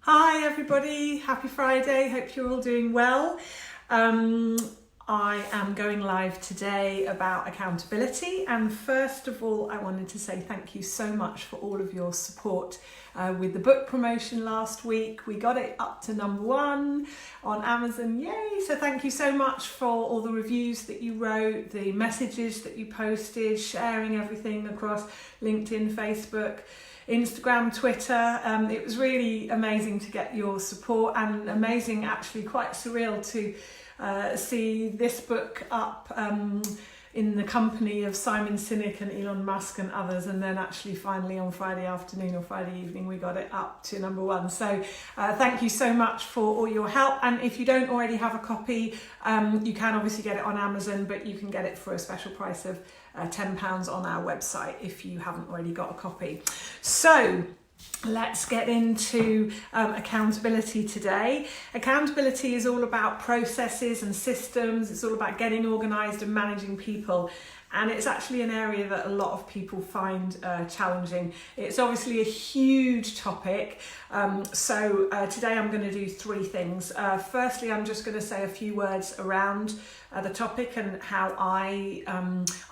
Hi everybody, happy Friday, hope you're all doing well. I am going live today about accountability, and first of all I wanted to say thank you so much for all of your support with the book promotion last week. We got it up to #1 on Amazon, yay! So thank you so much for all the reviews that you wrote, the messages that you posted, sharing everything across LinkedIn, Facebook, Instagram, Twitter. It was really amazing to get your support, and amazing, actually quite surreal to see this book up in the company of Simon Sinek and Elon Musk and others, and then actually finally on Friday afternoon or Friday evening we got it up to #1. So thank you so much for all your help, and if you don't already have a copy, you can obviously get it on Amazon, but you can get it for a special price of £10 on our website if you haven't already got a copy. So let's get into accountability today. Accountability is all about processes and systems. It's all about getting organised and managing people. And it's actually an area that a lot of people find challenging. It's obviously a huge topic. So today I'm going to do 3 things. Firstly, I'm just going to say a few words around the topic and how I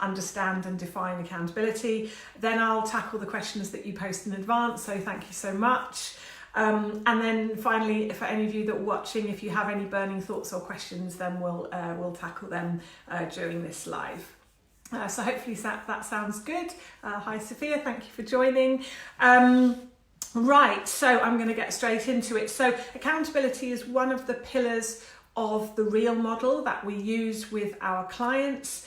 understand and define accountability. Then I'll tackle the questions that you post in advance, so thank you so much. And then finally, for any of you that are watching, if you have any burning thoughts or questions, then we'll tackle them during this live. So hopefully that sounds good. Hi Sophia, thank you for joining. Right, so I'm going to get straight into it. So accountability is one of the pillars of the real model that we use with our clients.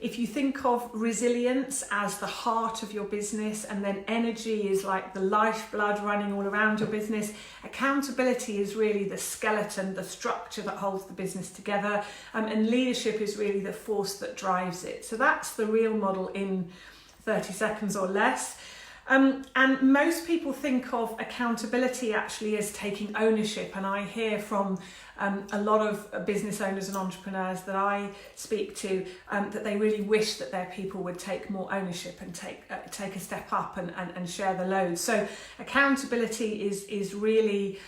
If you think of resilience as the heart of your business, and then energy is like the lifeblood running all around your business, accountability is really the skeleton, the structure that holds the business together, and leadership is really the force that drives it. So that's the real model in 30 seconds or less. And most people think of accountability actually as taking ownership, and I hear from a lot of business owners and entrepreneurs that I speak to that they really wish that their people would take more ownership and take a step up and share the load. So accountability is really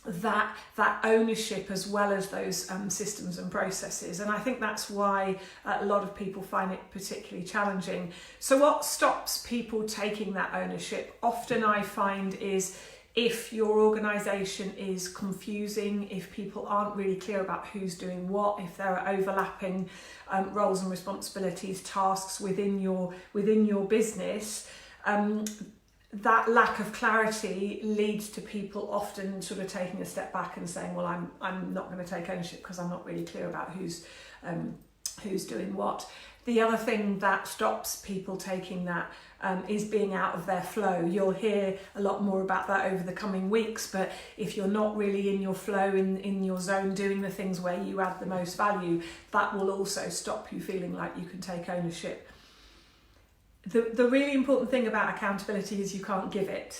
that ownership, as well as those systems and processes, and I think that's why a lot of people find it particularly challenging. So what stops people taking that ownership often, I find, is if your organisation is confusing, if people aren't really clear about who's doing what, if there are overlapping roles and responsibilities, tasks within your business. That lack of clarity leads to people often sort of taking a step back and saying, well, I'm not going to take ownership because I'm not really clear about who's doing what. The other thing that stops people taking that is being out of their flow. You'll hear a lot more about that over the coming weeks, but if you're not really in your flow, in your zone, doing the things where you add the most value, that will also stop you feeling like you can take ownership. The really important thing about accountability is you can't give it.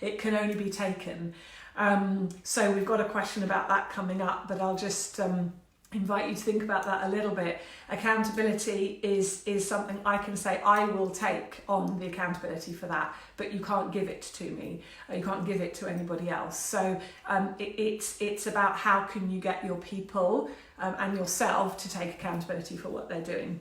It can only be taken. So we've got a question about that coming up, but I'll just invite you to think about that a little bit. Accountability is something I can say I will take on the accountability for that, but you can't give it to me. You can't give it to anybody else. So it's about how can you get your people and yourself to take accountability for what they're doing.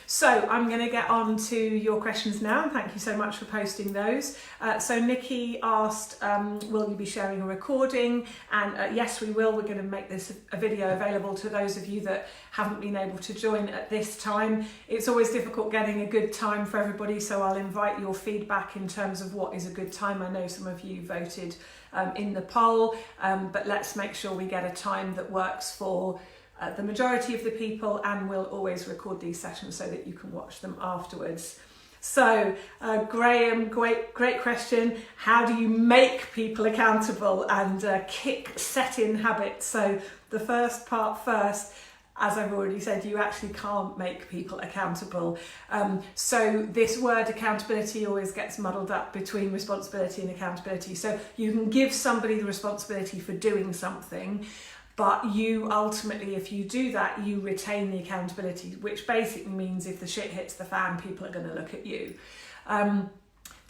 So I'm going to get on to your questions now, and thank you so much for posting those. So Nikki asked, will you be sharing a recording? And yes, we will. We're going to make this a video available to those of you that haven't been able to join at this time. It's always difficult getting a good time for everybody, so I'll invite your feedback in terms of what is a good time. I know some of you voted in the poll, but let's make sure we get a time that works for the majority of the people, and we'll always record these sessions so that you can watch them afterwards. So Graham, great question. How do you make people accountable and kick set-in habits? So the first part first, as I've already said, you actually can't make people accountable. So this word accountability always gets muddled up between responsibility and accountability. So you can give somebody the responsibility for doing something, but you ultimately, if you do that, you retain the accountability, which basically means if the shit hits the fan, people are going to look at you.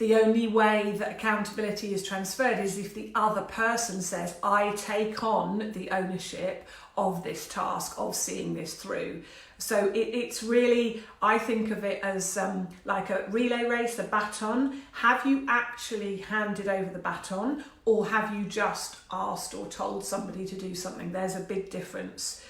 The only way that accountability is transferred is if the other person says, I take on the ownership of this task, of seeing this through. So it's really, I think of it as like a relay race, a baton. Have you actually handed over the baton, or have you just asked or told somebody to do something? There's a big difference.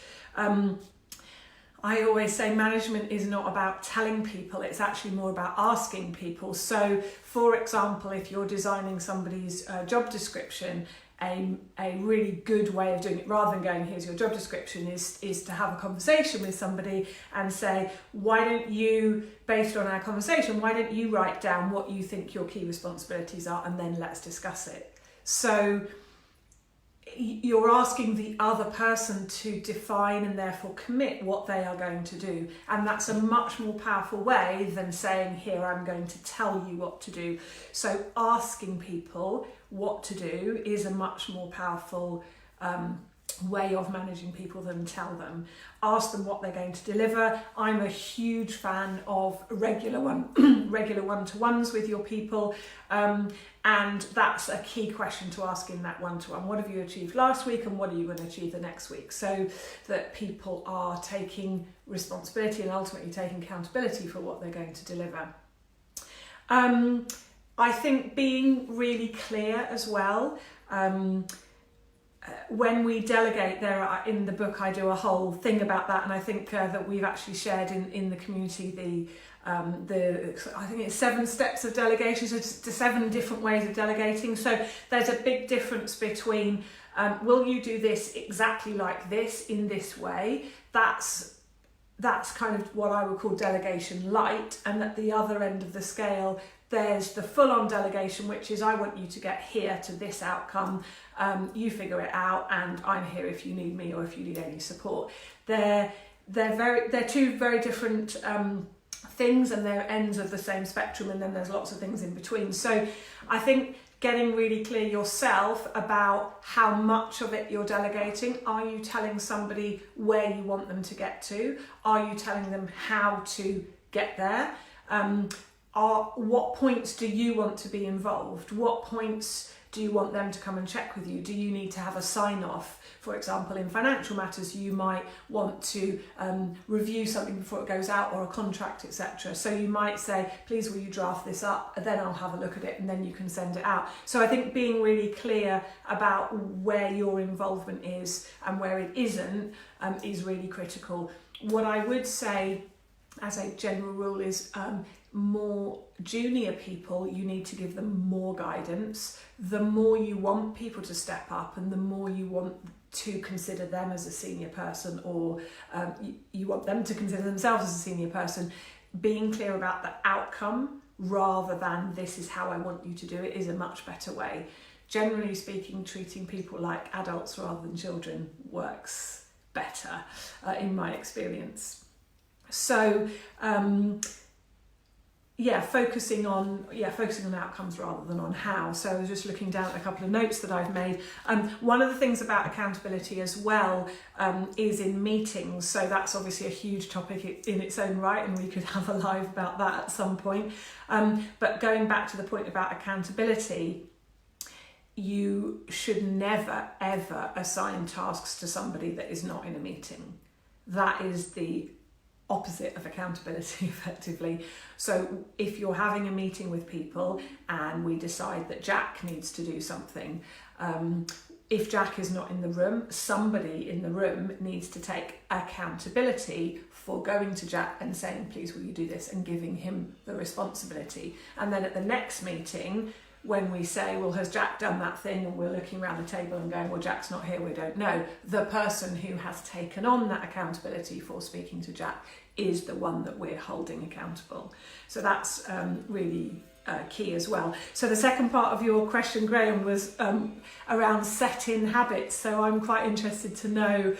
I always say management is not about telling people, it's actually more about asking people. So, for example, if you're designing somebody's job description, a really good way of doing it, rather than going, here's your job description, is to have a conversation with somebody and say, why don't you, based on our conversation, why don't you write down what you think your key responsibilities are, and then let's discuss it. So you're asking the other person to define and therefore commit what they are going to do. And that's a much more powerful way than saying, here, I'm going to tell you what to do. So asking people what to do is a much more powerful way of managing people than tell them. Ask them what they're going to deliver. I'm a huge fan of regular one-to-ones with your people, and that's a key question to ask in that one-to-one. What have you achieved last week, and what are you going to achieve the next week? So that people are taking responsibility and ultimately taking accountability for what they're going to deliver. I think being really clear as well. When we delegate, in the book I do a whole thing about that, and I think that we've actually shared in the community I think it's 7 steps of delegation, so it's 7 different ways of delegating. So there's a big difference between will you do this exactly like this in this way? That's kind of what I would call delegation light, and at the other end of the scale there's the full-on delegation, which is I want you to get here to this outcome, you figure it out, and I'm here if you need me or if you need any support. They're 2 very different things, and they're ends of the same spectrum, and then there's lots of things in between. So I think getting really clear yourself about how much of it you're delegating. Are you telling somebody where you want them to get to? Are you telling them how to get there? What points do you want to be involved? What points do you want them to come and check with you? Do you need to have a sign-off? For example, in financial matters, you might want to review something before it goes out, or a contract, etc. So you might say, please will you draft this up, and then I'll have a look at it, and then you can send it out. So I think being really clear about where your involvement is and where it isn't is really critical. What I would say as a general rule is more junior people, you need to give them more guidance. The more you want people to step up, and the more you want to consider them as a senior person, or you want them to consider themselves as a senior person, being clear about the outcome rather than this is how I want you to do it is a much better way. Generally speaking, treating people like adults rather than children works better in my experience. So focusing on outcomes rather than on how. So I was just looking down at a couple of notes that I've made. One of the things about accountability as well is in meetings. So that's obviously a huge topic in its own right, and we could have a live about that at some point. But going back to the point about accountability, you should never, ever assign tasks to somebody that is not in a meeting. That is the opposite of accountability, effectively. So if you're having a meeting with people and we decide that Jack needs to do something, if Jack is not in the room, somebody in the room needs to take accountability for going to Jack and saying, please will you do this, and giving him the responsibility. And then at the next meeting, when we say, well, has Jack done that thing? And we're looking around the table and going, well, Jack's not here, we don't know. The person who has taken on that accountability for speaking to Jack is the one that we're holding accountable. So that's really key as well. So the second part of your question, Graham, was around set-in habits. So I'm quite interested to know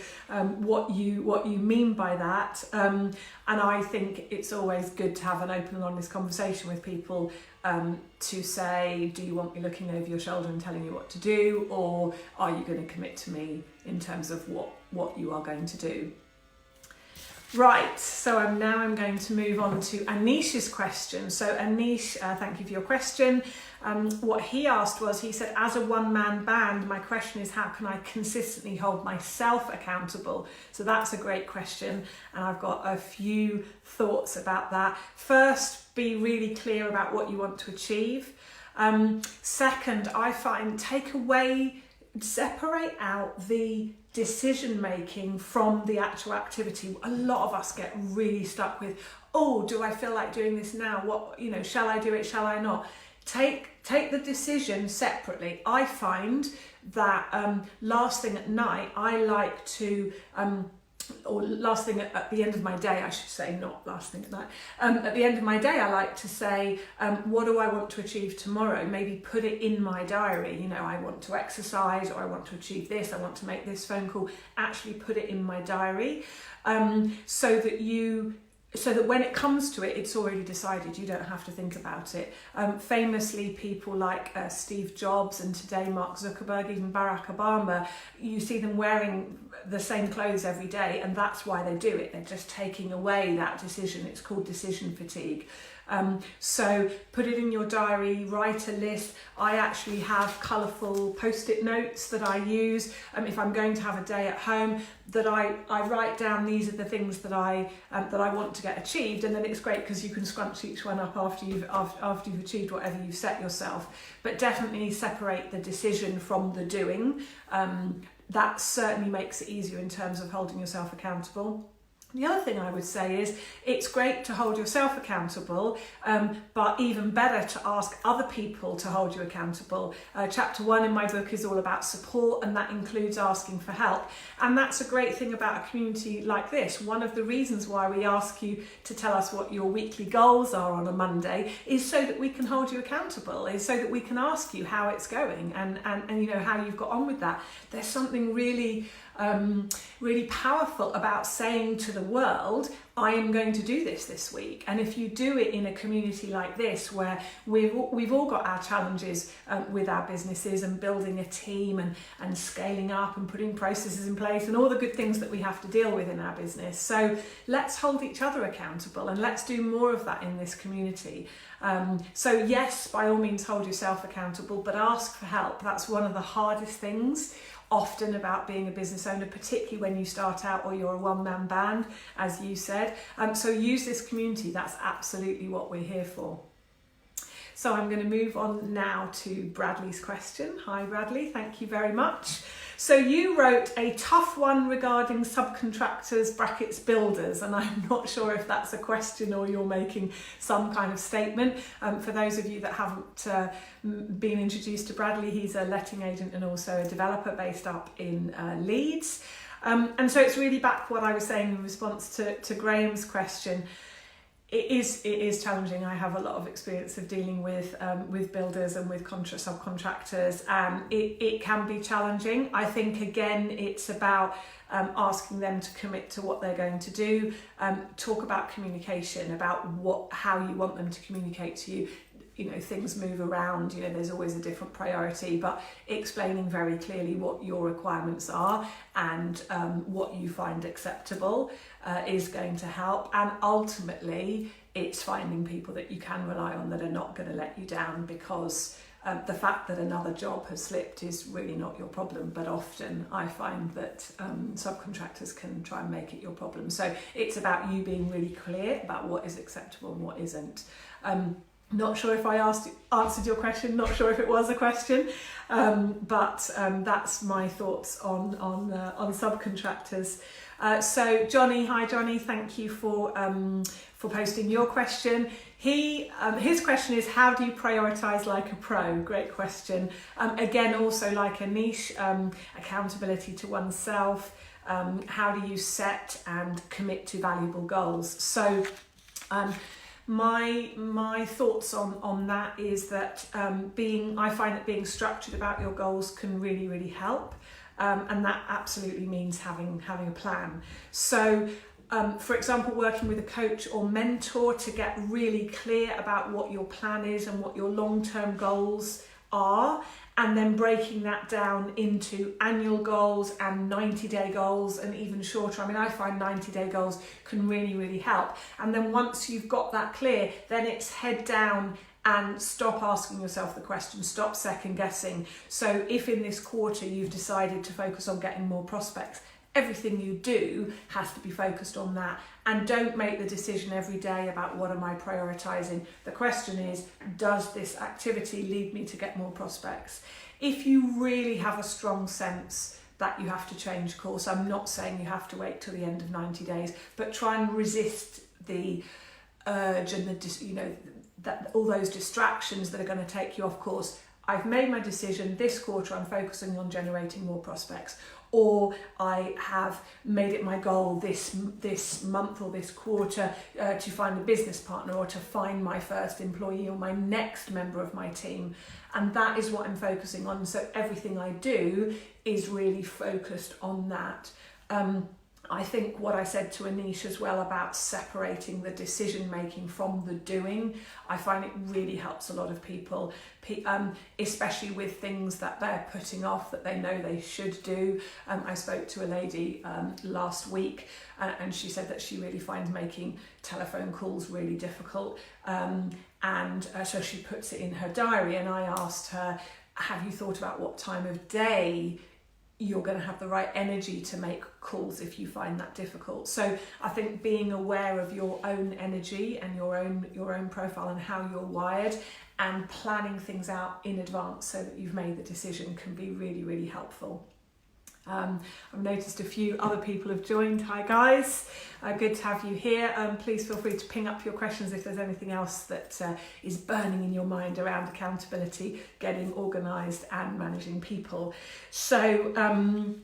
what you mean by that. And I think it's always good to have an open and honest conversation with people, to say, do you want me looking over your shoulder and telling you what to do, or are you going to commit to me in terms of what you are going to do? Right, so I'm going to move on to Anish's question. So Anish, thank you for your question. What he asked was, he said, as a one-man band, my question is, how can I consistently hold myself accountable? So that's a great question, and I've got a few thoughts about that. First, be really clear about what you want to achieve. Second, I find separate out the decision making from the actual activity. A lot of us get really stuck with, oh, do I feel like doing this now? What, shall I do it? Shall I not? Take the decision separately. I find that last thing at night, I like to or last thing at the end of my day, I should say, not last thing at night. At the end of my day, I like to say, what do I want to achieve tomorrow? Maybe put it in my diary. I want to exercise, or I want to achieve this, I want to make this phone call. Actually put it in my diary, so that when it comes to it, it's already decided. You don't have to think about it. Famously, people like Steve Jobs, and today Mark Zuckerberg, even Barack Obama, you see them wearing the same clothes every day, and that's why they do it. They're just taking away that decision. It's called decision fatigue. So put it in your diary, write a list. I actually have colourful post-it notes that I use if I'm going to have a day at home, that I write down, these are the things that I want to get achieved, and then it's great because you can scrunch each one up after you've achieved whatever you've set yourself. But definitely separate the decision from the doing. That certainly makes it easier in terms of holding yourself accountable. The other thing I would say is, it's great to hold yourself accountable, but even better to ask other people to hold you accountable. Chapter 1 in my book is all about support, and that includes asking for help. And that's a great thing about a community like this. One of the reasons why we ask you to tell us what your weekly goals are on a Monday is so that we can hold you accountable, is so that we can ask you how it's going and how you've got on with that. There's something really powerful about saying to the world, I am going to do this week. And if you do it in a community like this, where we've all got our challenges with our businesses, and building a team, and scaling up, and putting processes in place, and all the good things that we have to deal with in our business. So let's hold each other accountable, and let's do more of that in this community. So yes, by all means, hold yourself accountable, but ask for help. That's one of the hardest things often about being a business owner, particularly when you start out or you're a one-man band, as you said. So use this community. That's absolutely what we're here for. So I'm going to move on now to Bradley's question. Hi Bradley, thank you very much. So you wrote a tough one regarding subcontractors brackets builders, and I'm not sure if that's a question or you're making some kind of statement. For those of you that haven't been introduced to Bradley, he's a letting agent and also a developer based up in Leeds. And so it's really back to what I was saying in response to Graham's question. It is challenging. I have a lot of experience of dealing with builders and with subcontractors, and it can be challenging. I think again it's about asking them to commit to what they're going to do. Talk about communication, about how you want them to communicate to you. Things move around, there's always a different priority, but explaining very clearly what your requirements are and what you find acceptable is going to help. And ultimately, it's finding people that you can rely on, that are not going to let you down, because the fact that another job has slipped is really not your problem, but often I find that subcontractors can try and make it your problem. So it's about you being really clear about what is acceptable and what isn't. Not sure if I answered your question, not sure if it was a question, but that's my thoughts on subcontractors. So Johnny, hi Johnny, thank you for posting your question. His question is, how do you prioritise like a pro? Great question. Again, also like a niche, accountability to oneself. How do you set and commit to valuable goals? So my thoughts on that is that I find that being structured about your goals can really, really help. And that absolutely means having a plan. So for example, working with a coach or mentor to get really clear about what your plan is and what your long-term goals are, and then breaking that down into annual goals and 90-day goals and even shorter. I mean, I find 90-day goals can really, really help. And then once you've got that clear, then it's head down and stop asking yourself the question, stop second guessing. So if in this quarter you've decided to focus on getting more prospects, everything you do has to be focused on that, and don't make the decision every day about what am I prioritizing. The question is, does this activity lead me to get more prospects? If you really have a strong sense that you have to change course, I'm not saying you have to wait till the end of 90 days, but try and resist the urge and that all those distractions that are going to take you off course. I've made my decision, this quarter I'm focusing on generating more prospects, or I have made it my goal this month or this quarter to find a business partner, or to find my first employee or my next member of my team. And that is what I'm focusing on. So everything I do is really focused on that. I think what I said to Anish as well about separating the decision making from the doing, I find it really helps a lot of people, especially with things that they're putting off that they know they should do. I spoke to a lady last week and she said that she really finds making telephone calls really difficult. So she puts it in her diary, and I asked her, have you thought about what time of day you're going to have the right energy to make calls if you find that difficult? So I think being aware of your own energy and your own profile and how you're wired, and planning things out in advance so that you've made the decision, can be really, really helpful. I've noticed a few other people have joined. Hi guys, good to have you here. Please feel free to ping up your questions if there's anything else that is burning in your mind around accountability, getting organised and managing people. So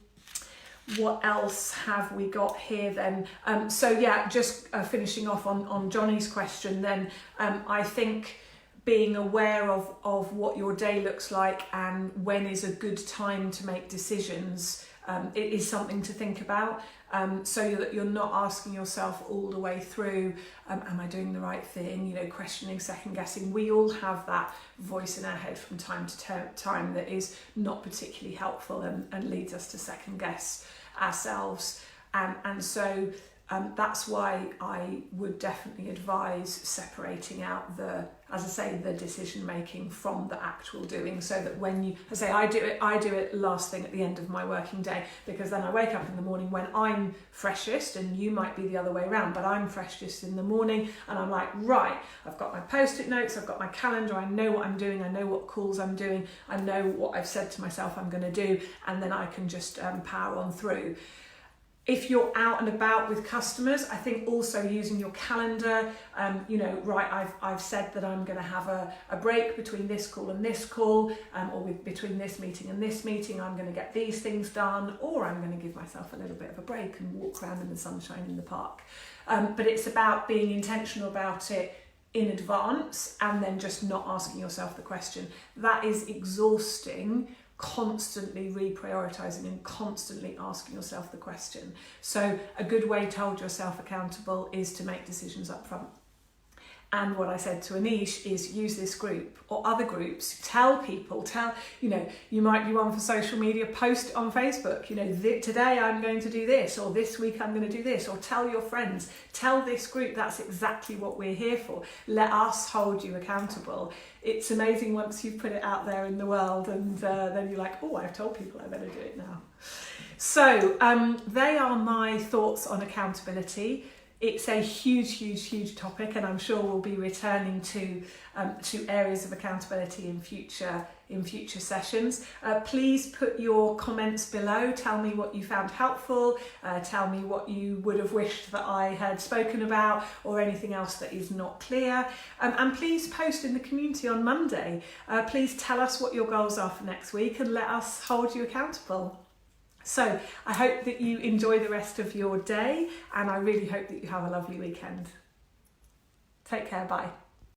what else have we got here then? Just finishing off on Johnny's question then, I think being aware of what your day looks like and when is a good time to make decisions, it is something to think about, so that you're not asking yourself all the way through, am I doing the right thing? Questioning, second guessing. We all have that voice in our head from time to time that is not particularly helpful and leads us to second guess ourselves. So that's why I would definitely advise separating out the decision making from the actual doing, so that when I do it last thing at the end of my working day, because then I wake up in the morning when I'm freshest, and you might be the other way around, but I'm freshest in the morning, and I'm like, right, I've got my post-it notes, I've got my calendar, I know what I'm doing, I know what calls I'm doing, I know what I've said to myself I'm going to do, and then I can just power on through. If you're out and about with customers, I think also using your calendar, I've said that I'm going to have a break between this call and this call, or between this meeting and this meeting, I'm going to get these things done, or I'm going to give myself a little bit of a break and walk around in the sunshine in the park. But it's about being intentional about it in advance, and then just not asking yourself the question. That is exhausting, constantly reprioritizing and constantly asking yourself the question. So a good way to hold yourself accountable is to make decisions up front. And what I said to Anish is use this group or other groups, tell people, you might be one for social media, post it on Facebook, today I'm going to do this, or this week I'm going to do this, or tell your friends, tell this group that's exactly what we're here for. Let us hold you accountable. It's amazing once you've put it out there in the world, and then you're like, oh, I've told people I better do it now. So they are my thoughts on accountability. It's a huge topic, and I'm sure we'll be returning to areas of accountability in future sessions. Please put your comments below. Tell me what you found helpful. Tell me what you would have wished that I had spoken about, or anything else that is not clear. And please post in the community on Monday. Please tell us what your goals are for next week, and let us hold you accountable. So I hope that you enjoy the rest of your day, and I really hope that you have a lovely weekend. Take care, bye.